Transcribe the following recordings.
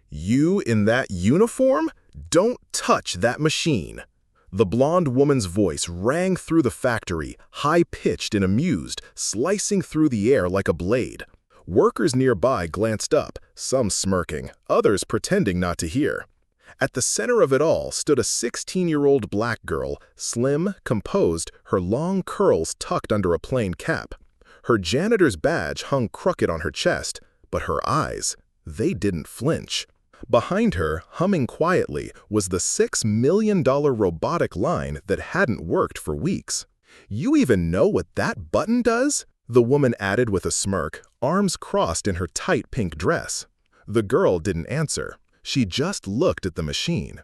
You in that uniform? Don't touch that machine. The blonde woman's voice rang through the factory, high-pitched and amused, slicing through the air like a blade. Workers nearby glanced up, some smirking, others pretending not to hear. At the center of it all stood a 16-year-old black girl, slim, composed, her long curls tucked under a plain cap. Her janitor's badge hung crooked on her chest, but her eyes, they didn't flinch. Behind her, humming quietly, was the $6 million robotic line that hadn't worked for weeks. "You even know what that button does?" the woman added with a smirk, arms crossed in her tight pink dress. The girl didn't answer. She just looked at the machine.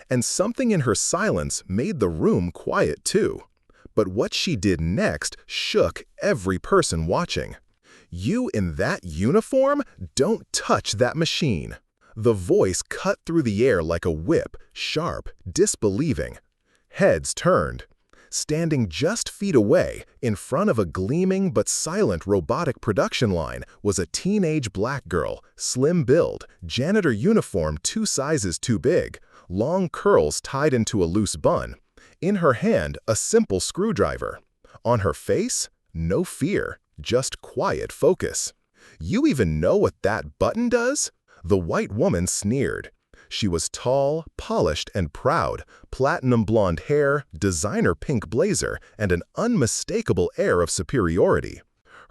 And something in her silence made the room quiet too. But what she did next shook every person watching. "You in that uniform? Don't touch that machine." The voice cut through the air like a whip, sharp, disbelieving. Heads turned. Standing just feet away, in front of a gleaming but silent robotic production line, was a teenage black girl, slim build, janitor uniform 2 sizes too big, long curls tied into a loose bun. In her hand, a simple screwdriver. On her face, no fear, just quiet focus. "You even know what that button does?" The white woman sneered. She was tall, polished, and proud, platinum blonde hair, designer pink blazer, and an unmistakable air of superiority.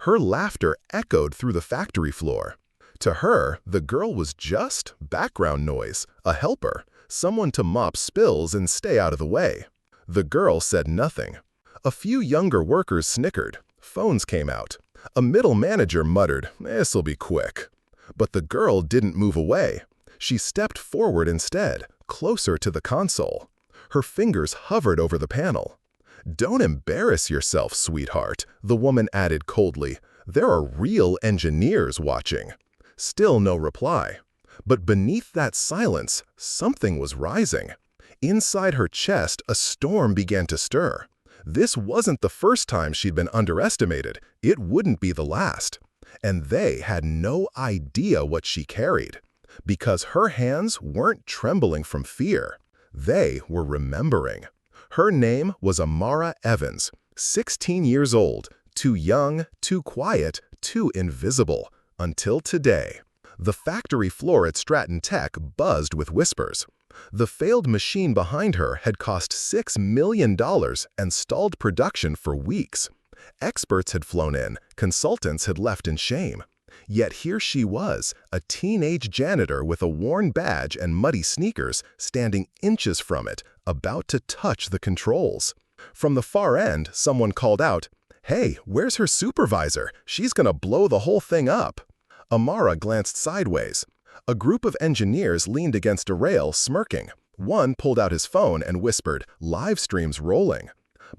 Her laughter echoed through the factory floor. To her, the girl was just background noise, a helper, someone to mop spills and stay out of the way. The girl said nothing. A few younger workers snickered. Phones came out. A middle manager muttered, "This'll be quick." But the girl didn't move away. She stepped forward instead, closer to the console. Her fingers hovered over the panel. "Don't embarrass yourself, sweetheart," the woman added coldly. "There are real engineers watching." Still no reply. But beneath that silence, something was rising. Inside her chest, a storm began to stir. This wasn't the first time she'd been underestimated. It wouldn't be the last. And they had no idea what she carried. Because her hands weren't trembling from fear. They were remembering. Her name was Amara Evans, 16 years old, too young, too quiet, too invisible. Until today. The factory floor at Stratton Tech buzzed with whispers. The failed machine behind her had cost $6 million and stalled production for weeks. Experts had flown in, consultants had left in shame. Yet here she was, a teenage janitor with a worn badge and muddy sneakers, standing inches from it, about to touch the controls. From the far end, someone called out, "Hey, where's her supervisor? She's gonna blow the whole thing up." Amara glanced sideways. A group of engineers leaned against a rail, smirking. One pulled out his phone and whispered, "Live stream's rolling."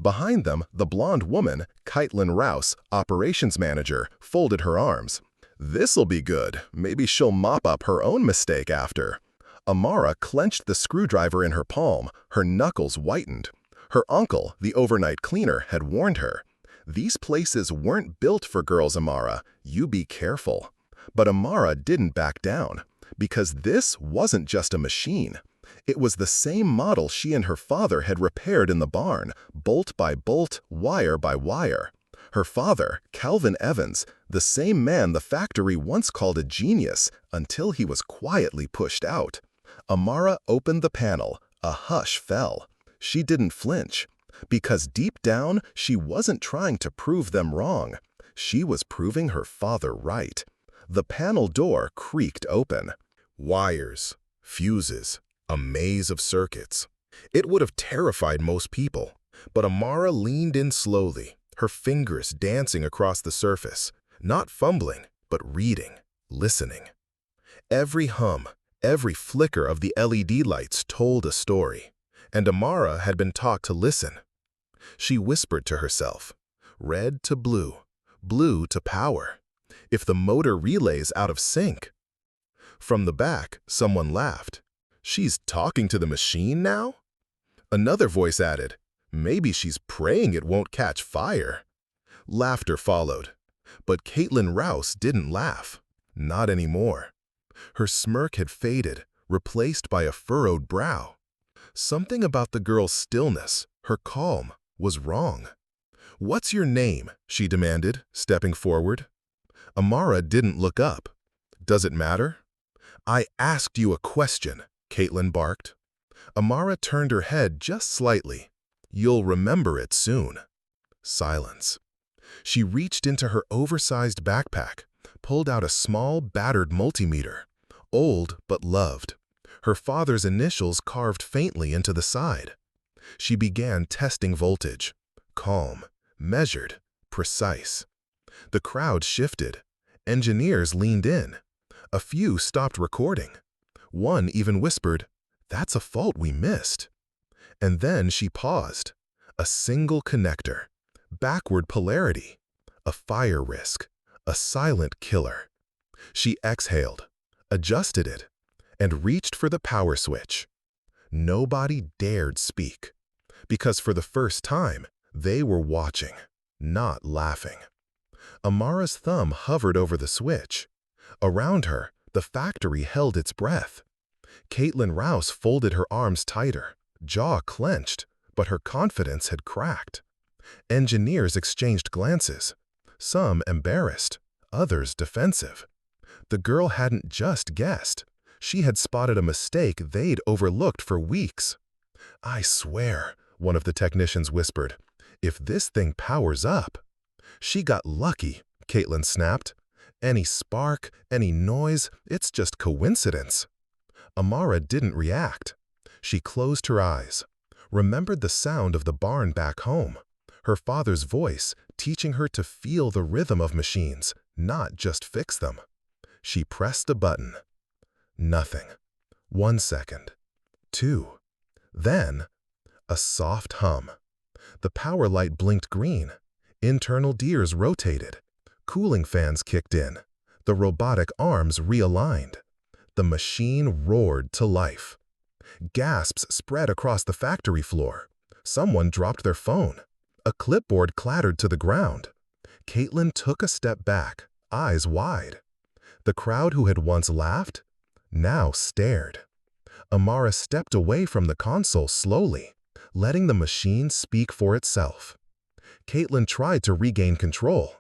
Behind them, the blonde woman, Caitlin Rouse, operations manager, folded her arms. "This'll be good. Maybe she'll mop up her own mistake after." Amara clenched the screwdriver in her palm, her knuckles whitened. Her uncle, the overnight cleaner, had warned her. "These places weren't built for girls, Amara. You be careful." But Amara didn't back down, because this wasn't just a machine. It was the same model she and her father had repaired in the barn, bolt by bolt, wire by wire. Her father, Calvin Evans, the same man the factory once called a genius, until he was quietly pushed out. Amara opened the panel. A hush fell. She didn't flinch, because deep down, she wasn't trying to prove them wrong. She was proving her father right. The panel door creaked open. Wires, fuses, a maze of circuits. It would have terrified most people, but Amara leaned in slowly, her fingers dancing across the surface, not fumbling, but reading, listening. Every hum, every flicker of the LED lights told a story, and Amara had been taught to listen. She whispered to herself, red to blue, blue to power. If the motor relay's out of sync. From the back, someone laughed. "She's talking to the machine now?" Another voice added, "Maybe she's praying it won't catch fire." Laughter followed. But Caitlin Rouse didn't laugh. Not anymore. Her smirk had faded, replaced by a furrowed brow. Something about the girl's stillness, her calm, was wrong. "What's your name?" she demanded, stepping forward. Amara didn't look up. "Does it matter?" "I asked you a question," Caitlin barked. Amara turned her head just slightly. "You'll remember it soon." Silence. She reached into her oversized backpack, pulled out a small, battered multimeter, old but loved, her father's initials carved faintly into the side. She began testing voltage. Calm, measured, precise. The crowd shifted. Engineers leaned in. A few stopped recording. One even whispered, "That's a fault we missed." And then she paused. A single connector. Backward polarity. A fire risk. A silent killer. She exhaled, adjusted it, and reached for the power switch. Nobody dared speak, because for the first time, they were watching, not laughing. Amara's thumb hovered over the switch. Around her, the factory held its breath. Caitlin Rouse folded her arms tighter, jaw clenched, but her confidence had cracked. Engineers exchanged glances, some embarrassed, others defensive. The girl hadn't just guessed. She had spotted a mistake they'd overlooked for weeks. "I swear," one of the technicians whispered, "if this thing powers up." "She got lucky," Caitlin snapped. "Any spark, any noise, it's just coincidence." Amara didn't react. She closed her eyes, remembered the sound of the barn back home, her father's voice teaching her to feel the rhythm of machines, not just fix them. She pressed a button. Nothing. 1 second. 2. Then, a soft hum. The power light blinked green. Internal gears rotated. Cooling fans kicked in. The robotic arms realigned. The machine roared to life. Gasps spread across the factory floor. Someone dropped their phone. A clipboard clattered to the ground. Caitlin took a step back, eyes wide. The crowd who had once laughed, now stared. Amara stepped away from the console slowly, letting the machine speak for itself. Caitlin tried to regain control.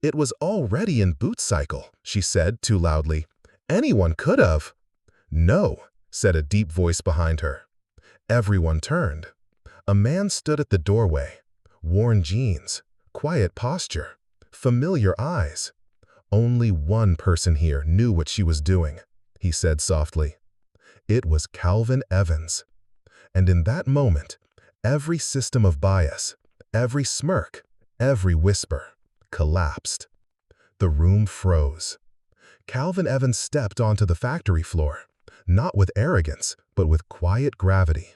"It was already in boot cycle," she said too loudly. "Anyone could have." "No," said a deep voice behind her. Everyone turned. A man stood at the doorway. Worn jeans, quiet posture, familiar eyes. "Only one person here knew what she was doing," he said softly. It was Calvin Evans. And in that moment, every system of bias, every smirk, every whisper, collapsed. The room froze. Calvin Evans stepped onto the factory floor, not with arrogance, but with quiet gravity.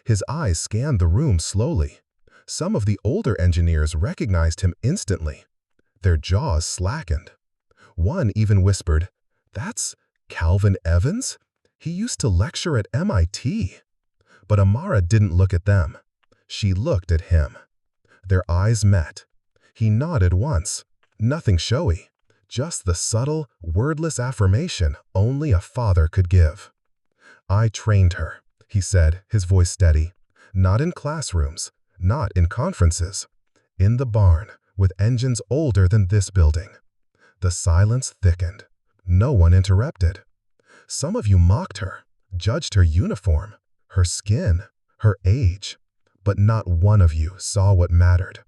His eyes scanned the room slowly. Some of the older engineers recognized him instantly. Their jaws slackened. One even whispered, "That's Calvin Evans? He used to lecture at MIT." But Amara didn't look at them. She looked at him. Their eyes met. He nodded once. Nothing showy, just the subtle, wordless affirmation only a father could give. "I trained her," he said, his voice steady. "Not in classrooms, not in conferences. In the barn, with engines older than this building." The silence thickened. No one interrupted. "Some of you mocked her, judged her uniform, her skin, her age, but not one of you saw what mattered."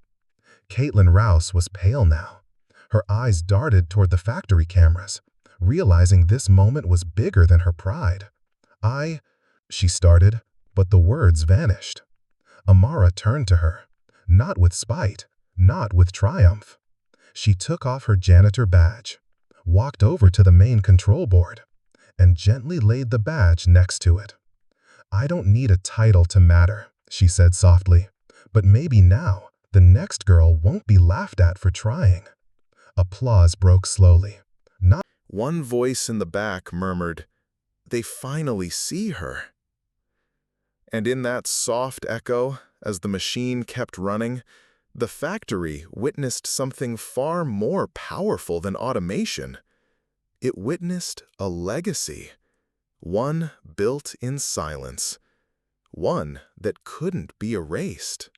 Caitlin Rouse was pale now. Her eyes darted toward the factory cameras, realizing this moment was bigger than her pride. She started, but the words vanished. Amara turned to her, not with spite, not with triumph. She took off her janitor badge, walked over to the main control board, and gently laid the badge next to it. "I don't need a title to matter," she said softly, "but maybe now the next girl won't be laughed at for trying." Applause broke slowly. Not One voice in the back murmured, "They finally see her." And in that soft echo, as the machine kept running, the factory witnessed something far more powerful than automation. It witnessed a legacy, one built in silence, one that couldn't be erased.